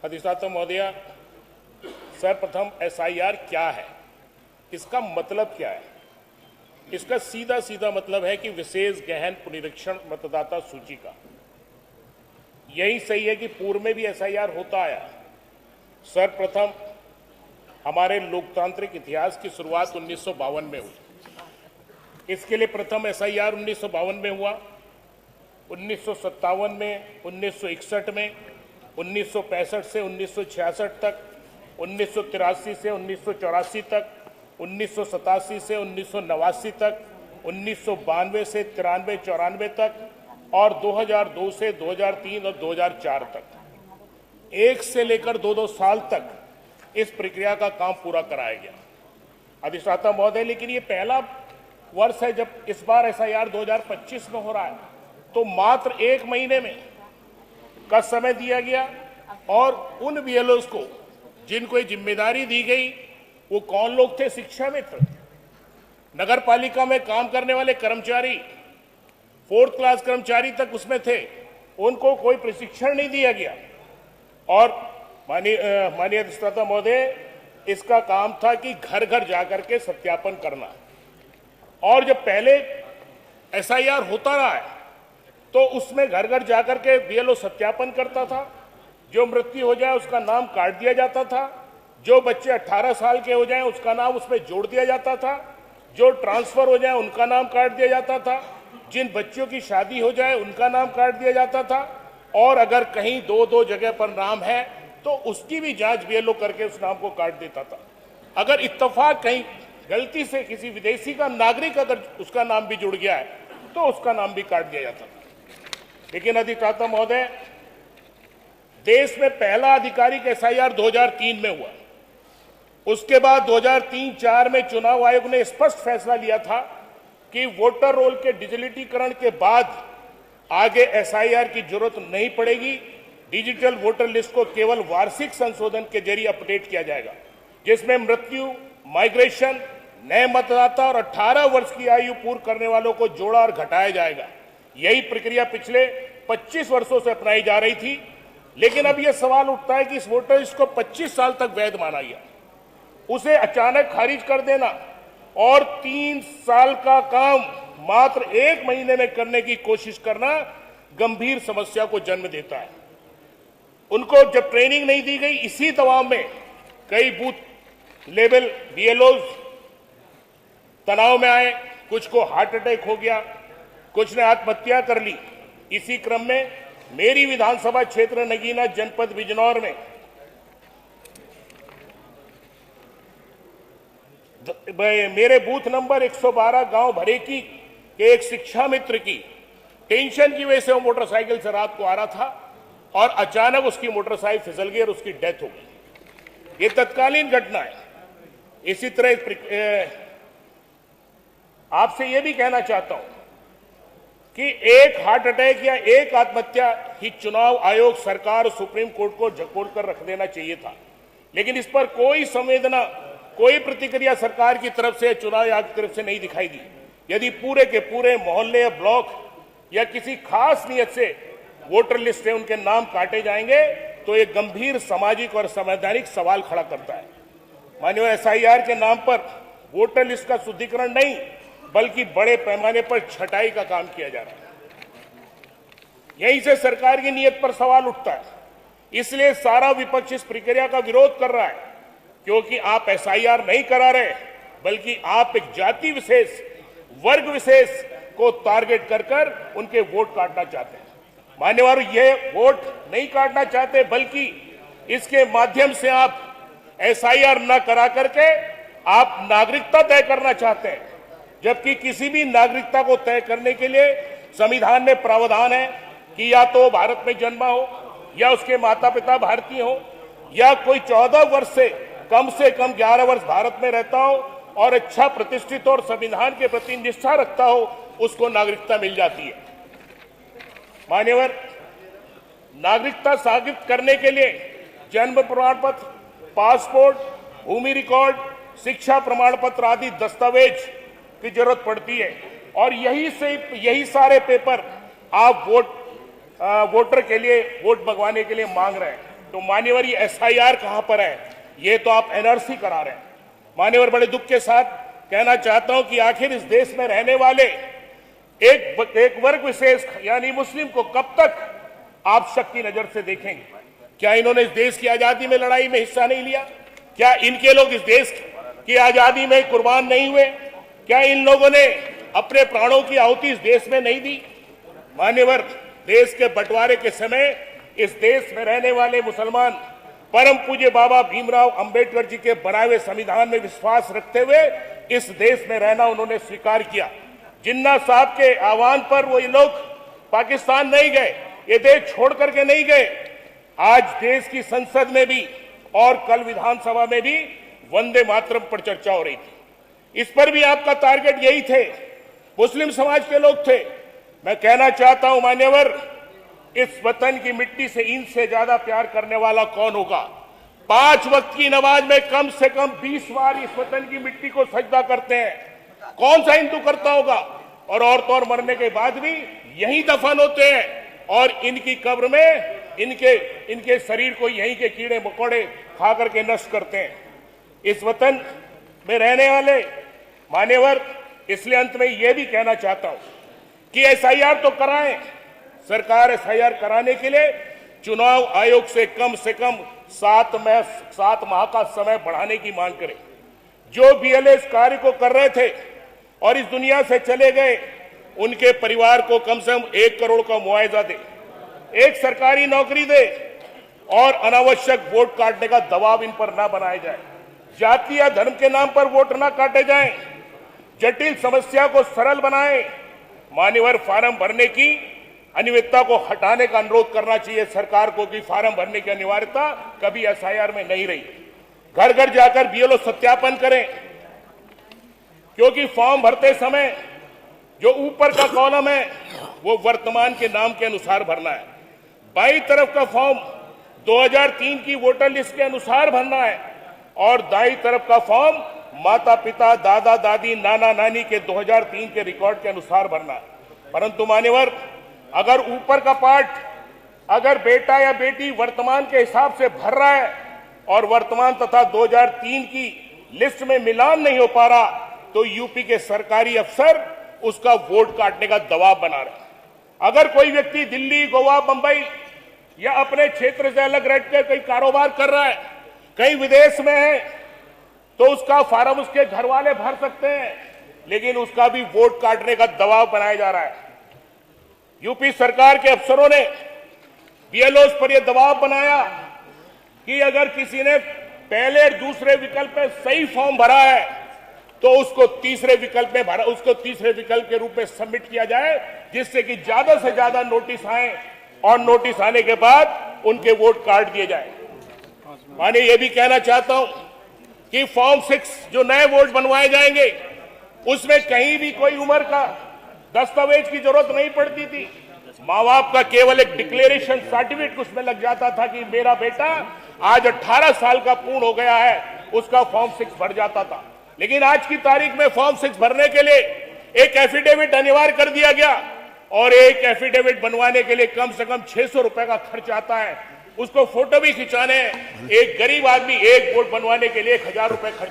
अधिष्ठाता महोदया, सर्वप्रथम एसआईआर क्या है, इसका मतलब क्या है? इसका सीधा सीधा मतलब है कि विशेष गहन पुनरीक्षण मतदाता सूची का। यही सही है कि पूर्व में भी एसआईआर होता आया। सर्वप्रथम हमारे लोकतांत्रिक इतिहास की शुरुआत 1952 में हुई। इसके लिए प्रथम एसआईआर 1952 में हुआ, 1957 में, 1961 में, 1965 से 1966 तक, 1983 से 1984 तक, 1987 से 1989 तक, 1992 से 93-94 तक और 2002 से 2003 और 2004 तक। एक से लेकर दो साल तक इस प्रक्रिया का काम पूरा कराया गया। अधिष्ठाता महोदय, लेकिन ये पहला वर्ष है जब इस बार एसआईआर 2025 में हो रहा है, तो मात्र 1 महीने में का समय दिया गया और उन बीएलओज को जिनको ये जिम्मेदारी दी गई वो कौन लोग थे? शिक्षा मित्र, नगर पालिका में काम करने वाले कर्मचारी, 4th क्लास कर्मचारी तक उसमें थे, उनको कोई प्रशिक्षण नहीं दिया गया। और माननीय अधिष्ठाता महोदय, इसका काम था कि घर घर जाकर के सत्यापन करना। और जब पहले एसआईआर होता रहा है तो उसमें घर घर जाकर के बीएलओ सत्यापन करता था। जो मृत्यु हो जाए उसका नाम काट दिया जाता था, जो बच्चे 18 साल के हो जाएं उसका नाम उसमें जोड़ दिया जाता था, जो ट्रांसफर हो जाए उनका नाम काट दिया जाता था, जिन बच्चों की शादी हो जाए उनका नाम काट दिया जाता था, और अगर कहीं दो जगह पर नाम है तो उसकी भी जांच बीएलओ करके उस नाम को काट देता था। अगर इत्तेफाक कहीं गलती से किसी विदेशी का नागरिक अगर उसका नाम भी जुड़ गया है तो उसका नाम भी काट दिया जाता था। लेकिन अधिष्ठाता महोदय, देश में पहला आधिकारिक एसआईआर 2003 में हुआ। उसके बाद 2003-04 में चुनाव आयोग ने स्पष्ट फैसला लिया था कि वोटर रोल के डिजिटलीकरण के बाद आगे एसआईआर की जरूरत नहीं पड़ेगी। डिजिटल वोटर लिस्ट को केवल वार्षिक संशोधन के जरिए अपडेट किया जाएगा, जिसमें मृत्यु, माइग्रेशन, नए मतदाता और 18 वर्ष की आयु पूर्ण करने वालों को जोड़ा और घटाया जाएगा। यही प्रक्रिया पिछले 25 वर्षों से अपनाई जा रही थी। लेकिन अब यह सवाल उठता है कि इस वोटर लिस्ट को 25 साल तक वैध माना गया, उसे अचानक खारिज कर देना और 3 साल का काम मात्र 1 महीने में करने की कोशिश करना गंभीर समस्या को जन्म देता है। उनको जब ट्रेनिंग नहीं दी गई, इसी दबाव में कई बूथ लेवल बीएलओज तनाव में आए, कुछ को हार्ट अटैक हो गया, कुछ ने आत्महत्या कर ली। इसी क्रम में मेरी विधानसभा क्षेत्र नगीना जनपद बिजनौर में मेरे बूथ नंबर 112 गांव भरेकी के एक शिक्षा मित्र की टेंशन की वजह से वो मोटरसाइकिल से रात को आ रहा था और अचानक उसकी मोटरसाइकिल फिसल गई और उसकी डेथ हो गई। ये तत्कालीन घटना है। इसी तरह आपसे ये भी कहना चाहता हूं कि एक हार्ट अटैक या एक आत्महत्या ही चुनाव आयोग, सरकार और सुप्रीम कोर्ट को झकोड़ कर रख देना चाहिए था। लेकिन इस पर कोई संवेदना, कोई प्रतिक्रिया सरकार की तरफ से, चुनाव आयोग की तरफ से नहीं दिखाई दी। यदि पूरे के पूरे मोहल्ले या ब्लॉक या किसी खास नियत से वोटर लिस्ट से उनके नाम काटे जाएंगे तो एक गंभीर सामाजिक और संवैधानिक सवाल खड़ा करता है। माननीय, एसआईआर के नाम पर वोटर लिस्ट का शुद्धिकरण नहीं बल्कि बड़े पैमाने पर छटाई का काम किया जा रहा है। यहीं से सरकार की नीयत पर सवाल उठता है। इसलिए सारा विपक्ष इस प्रक्रिया का विरोध कर रहा है, क्योंकि आप एसआईआर नहीं करा रहे बल्कि आप एक जाति विशेष, वर्ग विशेष को टारगेट कर उनके वोट काटना चाहते हैं। मान्यवर, ये वोट नहीं काटना चाहते बल्कि इसके माध्यम से आप एसआईआर न करा करके आप नागरिकता तय करना चाहते हैं, जबकि किसी भी नागरिकता को तय करने के लिए संविधान में प्रावधान है कि या तो भारत में जन्मा हो या उसके माता पिता भारतीय हो या कोई 14 वर्ष से कम 11 वर्ष भारत में रहता हो और अच्छा प्रतिष्ठित और संविधान के प्रति निष्ठा रखता हो, उसको नागरिकता मिल जाती है। मान्यवर, नागरिकता साबित करने के लिए जन्म प्रमाण पत्र, पासपोर्ट, भूमि रिकॉर्ड, शिक्षा प्रमाण पत्र आदि दस्तावेज की जरूरत पड़ती है और यही सारे पेपर आप वोटर के लिए, वोट मंगवाने के लिए मांग रहे हैं। तो मान्यवर ये एसआईआर कहां पर है? ये तो आप एनआरसी करा रहे हैं। मान्यवर, बड़े दुख के साथ कहना चाहता हूं कि आखिर इस देश में रहने वाले एक वर्ग विशेष यानी मुस्लिम को कब तक आप शक की नजर से देखेंगे? क्या इन्होंने इस देश की आजादी में लड़ाई में हिस्सा नहीं लिया? क्या इनके लोग इस देश की आजादी में कुर्बान नहीं हुए? क्या इन लोगों ने अपने प्राणों की आहुति इस देश में नहीं दी? मान्यवर, देश के बंटवारे के समय इस देश में रहने वाले मुसलमान परम पूज्य बाबा भीमराव अंबेडकर जी के बनाए हुए संविधान में विश्वास रखते हुए इस देश में रहना उन्होंने स्वीकार किया। जिन्ना साहब के आह्वान पर वो ये लोग पाकिस्तान नहीं गए, ये देश छोड़ करके नहीं गए। आज देश की संसद में भी और कल विधानसभा में भी वंदे मातरम पर चर्चा हो रही थी। इस पर भी आपका टारगेट यही थे, मुस्लिम समाज के लोग थे। मैं कहना चाहता हूं मान्यवर, इस वतन की मिट्टी से इनसे ज्यादा प्यार करने वाला कौन होगा? 5 वक्त की नमाज में कम से कम 20 बार इस वतन की मिट्टी को सजदा करते हैं। कौन सा हिंदू करता होगा? और तो और मरने के बाद भी यहीं दफन होते हैं और इनकी कब्र में इनके शरीर को यहीं के कीड़े मकोड़े खा करके नष्ट करते हैं। इस वतन में रहने वाले मान्यवर, इसलिए अंत में यह भी कहना चाहता हूं कि एसआईआर तो कराएं। सरकार एसआईआर कराने के लिए चुनाव आयोग से कम 7 माह का समय बढ़ाने की मांग करे। जो बीएलए इस कार्य को कर रहे थे और इस दुनिया से चले गए, उनके परिवार को कम से कम 1 करोड़ का मुआवजा दे, एक सरकारी नौकरी दे और अनावश्यक वोट काटने का दबाव इन पर ना बनाया जाए। जाति या धर्म के नाम पर वोट ना काटे जाएं, जटिल समस्या को सरल बनाएं। मान्यवर, फार्म भरने की अनिवार्यता को हटाने का अनुरोध करना चाहिए सरकार को कि फार्म भरने की अनिवार्यता कभी एसआईआर में नहीं रही। घर घर जाकर बीएलओ सत्यापन करें, क्योंकि फॉर्म भरते समय जो ऊपर का कॉलम है वो वर्तमान के नाम के अनुसार भरना है। बाईं तरफ का फॉर्म 2003 की वोटर लिस्ट के अनुसार भरना है और दाईं तरफ का फॉर्म माता पिता, दादा दादी, नाना नानी के 2003 के रिकॉर्ड के अनुसार भरना है। परंतु मान्यवर, अगर ऊपर का पार्ट अगर बेटा या बेटी वर्तमान के हिसाब से भर रहा है और वर्तमान तथा 2003 की लिस्ट में मिलान नहीं हो पा रहा, तो यूपी के सरकारी अफसर उसका वोट काटने का दबाव बना रहे हैं। अगर कोई व्यक्ति दिल्ली, गोवा, बंबई या अपने क्षेत्र से अलग रहकर कहीं कारोबार कर रहा है, कहीं विदेश में है, तो उसका फार्म उसके घर वाले भर सकते हैं, लेकिन उसका भी वोट काटने का दबाव बनाया जा रहा है। यूपी सरकार के अफसरों ने बीएलओ पर यह दबाव बनाया कि अगर किसी ने पहले और दूसरे विकल्प में सही फॉर्म भरा है तो उसको तीसरे विकल्प के रूप में सबमिट किया जाए, जिससे कि ज्यादा से ज्यादा नोटिस आए और नोटिस आने के बाद उनके वोट काट दिए जाए। माने ये भी कहना चाहता हूं कि फॉर्म 6 जो नए वोट बनवाए जाएंगे, उसमें कहीं भी कोई उम्र का दस्तावेज की जरूरत नहीं पड़ती थी। माँ बाप का केवल एक डिक्लेरेशन सर्टिफिकेट उसमें लग जाता था कि मेरा बेटा आज 18 साल का पूर्ण हो गया है, उसका फॉर्म 6 भर जाता था। लेकिन आज की तारीख में फॉर्म 6 भरने के लिए एक एफिडेविट अनिवार्य कर दिया गया और एक एफिडेविट बनवाने के लिए कम से कम 600 रुपए का खर्च आता है। उसको फोटो भी खिंचाने, एक गरीब आदमी एक वोट बनवाने के लिए 1000 रुपए खर्च